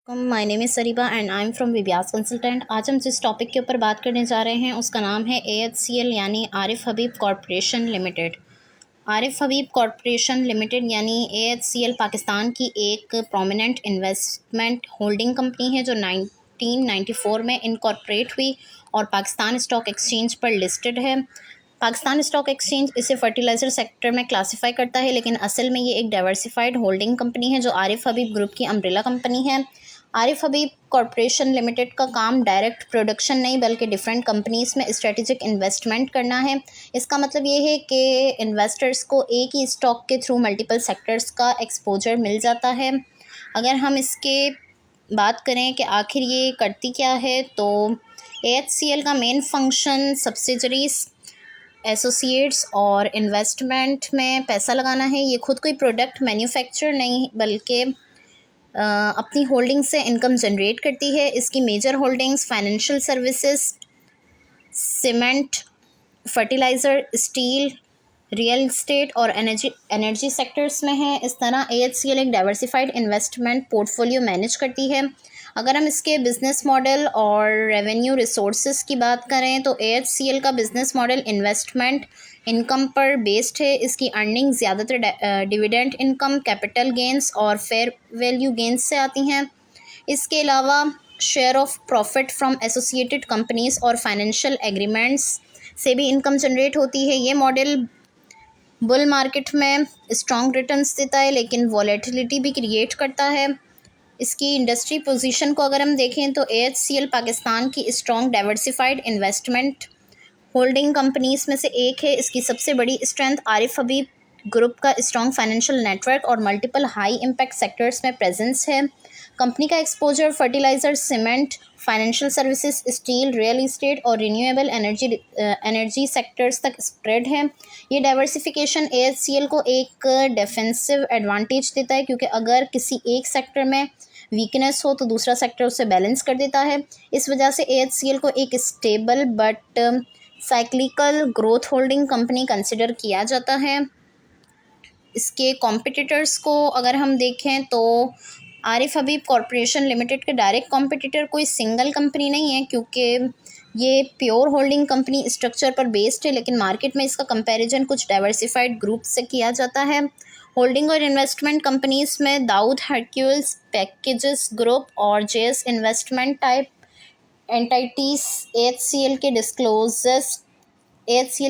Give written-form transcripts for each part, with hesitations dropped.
My name is Sariba and I am from Vibyas consultant. आज हम जिस टॉपिक के ऊपर बात करने जा रहे हैं उसका नाम है AHCL यानी आरिफ हबीब कॉरपोरेशन लिमिटेड। आरिफ हबीब कॉरपोरेशन लिमिटेड यानी AHCL पाकिस्तान की एक प्रोमिनेंट इन्वेस्टमेंट होल्डिंग कंपनी है जो 1994 में इनकॉर्पोरेट हुई और पाकिस्तान स्टॉक एक्सचेंज पर लिस्टेड है। पाकिस्तान स्टॉक एक्सचेंज इसे फर्टिलाइज़र सेक्टर में क्लासिफाई करता है, लेकिन असल में ये एक डाइवर्सिफाइड होल्डिंग कंपनी है जो आरिफ हबीब ग्रुप की अम्ब्रेला कंपनी है। आरिफ हबीब कॉरपोरेशन लिमिटेड का काम डायरेक्ट प्रोडक्शन नहीं बल्कि डिफरेंट कंपनीज़ में स्ट्रेटेजिक इन्वेस्टमेंट करना है। इसका मतलब ये है कि इन्वेस्टर्स को एक ही स्टॉक के थ्रू मल्टीपल सेक्टर्स का एक्सपोजर मिल जाता है। अगर हम इसके बात करें कि आखिर ये करती क्या है, तो AHCL का मेन फंक्शन सब्सिडरीज, एसोसिएट्स और इन्वेस्टमेंट में पैसा लगाना है। ये खुद कोई प्रोडक्ट मैन्युफैक्चर नहीं बल्कि अपनी होल्डिंग से इनकम जनरेट करती है। इसकी major holdings financial services, cement, fertiliser, steel, real estate और एनर्जी सेक्टर्स में है। इस तरह AHCL एक डाइवर्सिफाइड इन्वेस्टमेंट पोर्टफोलियो मैनेज करती है। अगर हम इसके बिज़नेस मॉडल और रेवेन्यू रिसोर्सेज की बात करें तो AHCL का बिज़नेस मॉडल इन्वेस्टमेंट इनकम पर बेस्ड है। इसकी अर्निंग ज़्यादातर डिविडेंड इनकम, कैपिटल गेंस और फेयर वैल्यू गेंस से आती हैं। इसके अलावा share of profit from associated companies और फाइनेंशियल एग्रीमेंट्स से भी इनकम जनरेट होती है। ये मॉडल बुल मार्केट में स्ट्रॉन्ग रिटर्न्स देता है लेकिन वॉलेटिलिटी भी क्रिएट करता है। इसकी इंडस्ट्री पोजीशन को अगर हम देखें तो AHCL पाकिस्तान की strong diversified investment holding companies में से एक है। इसकी सबसे बड़ी स्ट्रेंथ आरिफ हबीब ग्रुप का स्ट्रॉन्ग फाइनेंशियल नेटवर्क और मल्टीपल हाई इम्पैक्ट सेक्टर्स में प्रेजेंस है। कंपनी का exposure fertiliser, cement, financial services, steel, real estate और रिन्यूएबल एनर्जी सेक्टर्स तक स्प्रेड है। ये डाइवर्सिफिकेशन AHCL को एक डिफेंसिव एडवांटेज देता है, क्योंकि अगर किसी एक सेक्टर में वीकनेस हो तो दूसरा सेक्टर उसे बैलेंस कर देता है। इस वजह से AHCL को एक stable but cyclical growth holding company consider किया जाता है। इसके कॉम्पिटिटर्स को अगर हम देखें तो आरिफ हबीब कॉरपोरेशन लिमिटेड के डायरेक्ट कॉम्पिटिटर कोई सिंगल कंपनी नहीं है, क्योंकि ये प्योर होल्डिंग कंपनी स्ट्रक्चर पर बेस्ड है, लेकिन मार्केट में इसका कंपैरिजन कुछ डाइवर्सिफाइड ग्रुप से किया जाता है। होल्डिंग और इन्वेस्टमेंट कंपनीज़ में दाऊद हरक्यूल्स पैकेजेस ग्रुप और JS investment type entities AHCL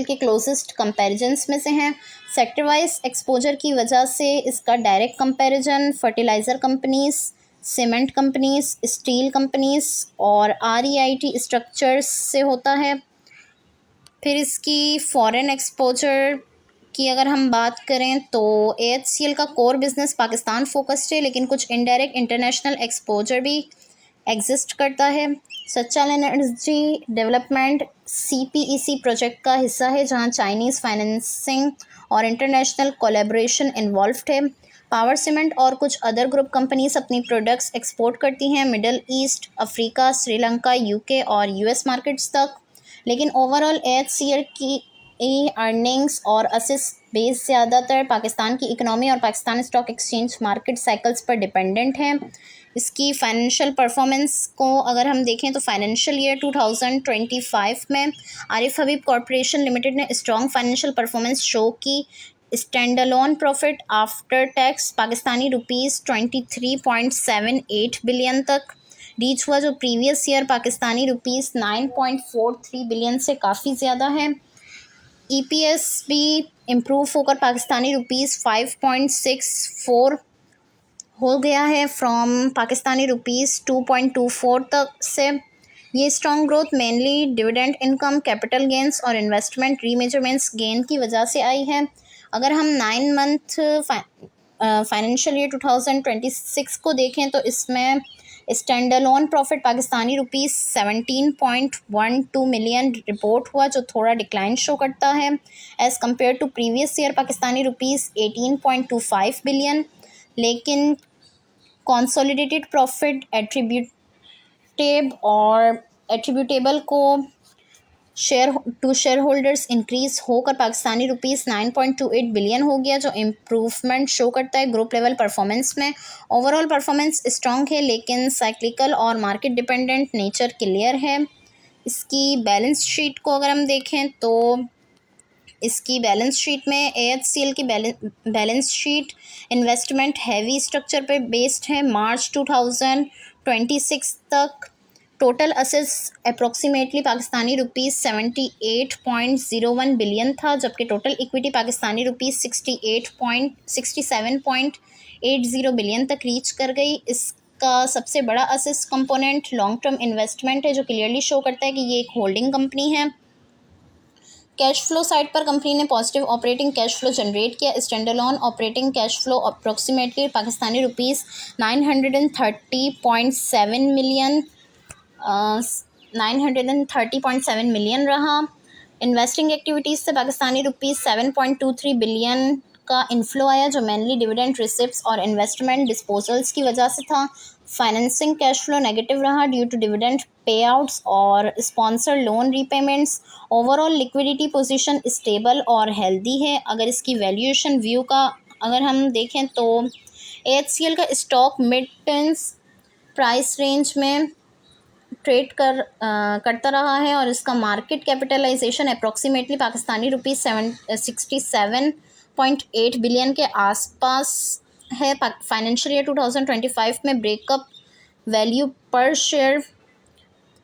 के क्लोजेस्ट कंपैरिजन्स में से हैं। सेक्टर वाइज एक्सपोजर की वजह से इसका direct comparison fertiliser companies, cement companies, steel companies और REIT स्ट्रक्चर्स से होता है। फिर इसकी फॉरेन एक्सपोजर की अगर हम बात करें तो AHCL का कोर बिज़नेस पाकिस्तान फोकस्ड है, लेकिन कुछ इनडायरेक्ट इंटरनेशनल एक्सपोजर भी एग्जिस्ट करता है। Sachal energy development CPEC project का हिस्सा है, जहां चाइनीज़ फाइनेंसिंग और इंटरनेशनल कोलैबोरेशन इन्वॉल्व्ड है। पावर सीमेंट और कुछ अदर ग्रुप कंपनीज अपनी प्रोडक्ट्स एक्सपोर्ट करती हैं middle east, Africa, Sri Lanka, UK और US मार्केट्स तक। लेकिन ओवरऑल AHCL की अर्निंग्स और असेस बेस ज़्यादातर पाकिस्तान की इकनॉमी और Pakistan stock exchange market cycles पर डिपेंडेंट हैं। इसकी फाइनेंशियल परफॉर्मेंस को अगर हम देखें तो फाइनेंशियल ईयर 2025 में आरिफ हबीब कॉरपोरेशन लिमिटेड ने स्ट्रॉन्ग फाइनेंशियल परफॉर्मेंस शो की। Stand alone profit after tax Pakistani rupees 23.78 billion तक रीच हुआ, जो previous year Pakistani rupees 9.43 billion से काफ़ी ज़्यादा है। EPS भी इम्प्रूव होकर पाकिस्तानी रुपीज़ 5.64 हो गया है फ्रॉम पाकिस्तानी रुपीज़ 2.24 तक से। ये strong growth mainly dividend income, capital gains और इन्वेस्टमेंट रीमेजरमेंट्स गेन की वजह से आई है। अगर हम 9 मंथ फाइनेंशियल ईयर 2026 को देखें तो इसमें stand alone profit Pakistani rupees 17.12 million report हुआ, जो थोड़ा डिक्लाइन शो करता है as compare to previous year Pakistani rupees 18.25 billion. लेकिन कॉन्सोलिडेटेड प्रॉफिट एट्रीब्यूटेबल को शेयर होल्डर्स इंक्रीज होकर पाकिस्तानी रुपीज़ 9.28 बिलियन हो गया, जो इम्प्रूवमेंट शो करता है ग्रुप लेवल परफॉर्मेंस में। ओवरऑल परफॉर्मेंस स्ट्रॉन्ग है, लेकिन साइक्लिकल और मार्केट डिपेंडेंट नेचर क्लियर है। इसकी बैलेंस शीट को अगर हम देखें तो इसकी बैलेंस शीट में AHCL की balance sheet investment heavy structure पे बेस्ड है। मार्च 2026 तक total assets approximately Pakistani rupees 78.01 billion था, जबकि total equity Pakistani rupees 67.80 billion तक रीच कर गई। इसका सबसे बड़ा assets component long term investment है, जो क्लियरली शो करता है कि ये एक होल्डिंग कंपनी है। कैश फ्लो साइड पर कंपनी ने positive operating cash flow generate किया। Standalone operating cash flow approximately Pakistani rupees 930.7 million रहा। इन्वेस्टिंग एक्टिविटीज़ से पाकिस्तानी रुपीज़ 7.23 बिलियन का इन्फ्लो आया, जो मेनली डिविडेंड रिसिप्ट्स और इन्वेस्टमेंट डिस्पोजल्स की वजह से था। फाइनेंसिंग कैश फ्लो नेगेटिव रहा due to dividend pay outs और sponsor loan repayments. Overall liquidity position stable और हेल्दी है। अगर इसकी वैल्यूएशन व्यू का अगर हम देखें तो AHCL का stock mid tens price range में ट्रेड करता रहा है और इसका market capitalisation approximately Pakistani rupees 67.8 billion के आसपास है। फाइनेंशियल ईयर 2025 में breakup value per share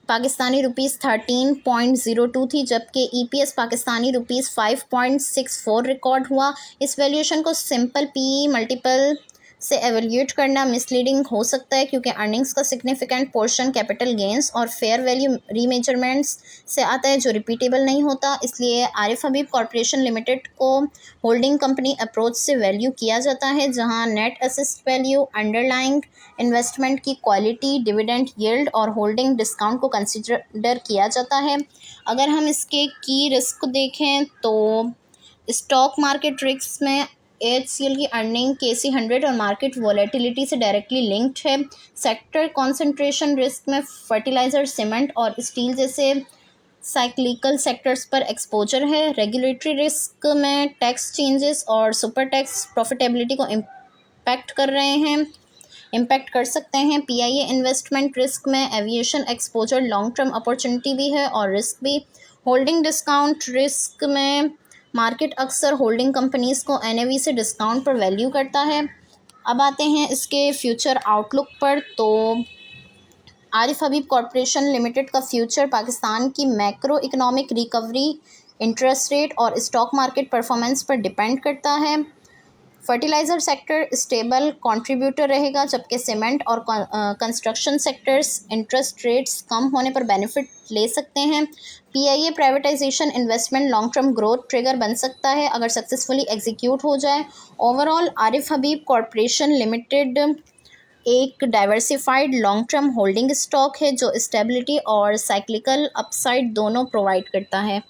Pakistani rupees 13.02 थी, जबकि EPS पाकिस्तानी रुपीज़ 5.64 रिकॉर्ड हुआ। इस वैल्यूएशन को सिंपल PE मल्टीपल से एवेल्यूएट करना मिसलीडिंग हो सकता है, क्योंकि अर्निंग्स का सिग्निफिकेंट पोर्शन कैपिटल गेंस और फेयर वैल्यू रीमेजरमेंट्स से आता है, जो रिपीटेबल नहीं होता। इसलिए आरिफ हबीब कॉरपोरेशन लिमिटेड को होल्डिंग कंपनी अप्रोच से वैल्यू किया जाता है, जहां net asset value, underlying investment की क्वालिटी, डिविडेंड यील्ड और होल्डिंग डिस्काउंट को कंसिडर किया जाता है। अगर हम इसके की रिस्क देखें तो स्टॉक मार्केट रिस्क में AHCL की अर्निंग KC100 और मार्केट वॉलेटिलिटी से डायरेक्टली लिंक्ड है। सेक्टर कॉन्सेंट्रेशन रिस्क में फर्टिलाइज़र, सीमेंट और स्टील जैसे साइक्लिकल सेक्टर्स पर एक्सपोजर है। रेगुलेटरी रिस्क में टैक्स चेंजेस और सुपर टैक्स प्रॉफिटेबिलिटी को इम्पैक्ट कर सकते हैं। PIA इन्वेस्टमेंट रिस्क में aviation exposure, long term opportunity भी है और रिस्क भी। होल्डिंग डिस्काउंट रिस्क में मार्केट अक्सर होल्डिंग कंपनीज़ को NAV से डिस्काउंट पर वैल्यू करता है। अब आते हैं इसके फ्यूचर आउटलुक पर। तो आरिफ हबीब कॉरपोरेशन लिमिटेड का फ्यूचर पाकिस्तान की macro economic recovery, interest rate और स्टॉक मार्केट परफॉर्मेंस पर डिपेंड करता है। फर्टिलाइज़र सेक्टर स्टेबल कंट्रीब्यूटर रहेगा, जबकि सीमेंट और कंस्ट्रक्शन सेक्टर्स इंटरेस्ट रेट्स कम होने पर बेनिफिट ले सकते हैं। PIA privatisation investment long term growth trigger बन सकता है अगर सक्सेसफुली एग्जीक्यूट हो जाए। ओवरऑल आरिफ हबीब कॉरपोरेशन लिमिटेड एक diversified long term holding stock है, जो स्टेबिलिटी और साइक्लिकल अपसाइड दोनों प्रोवाइड करता है।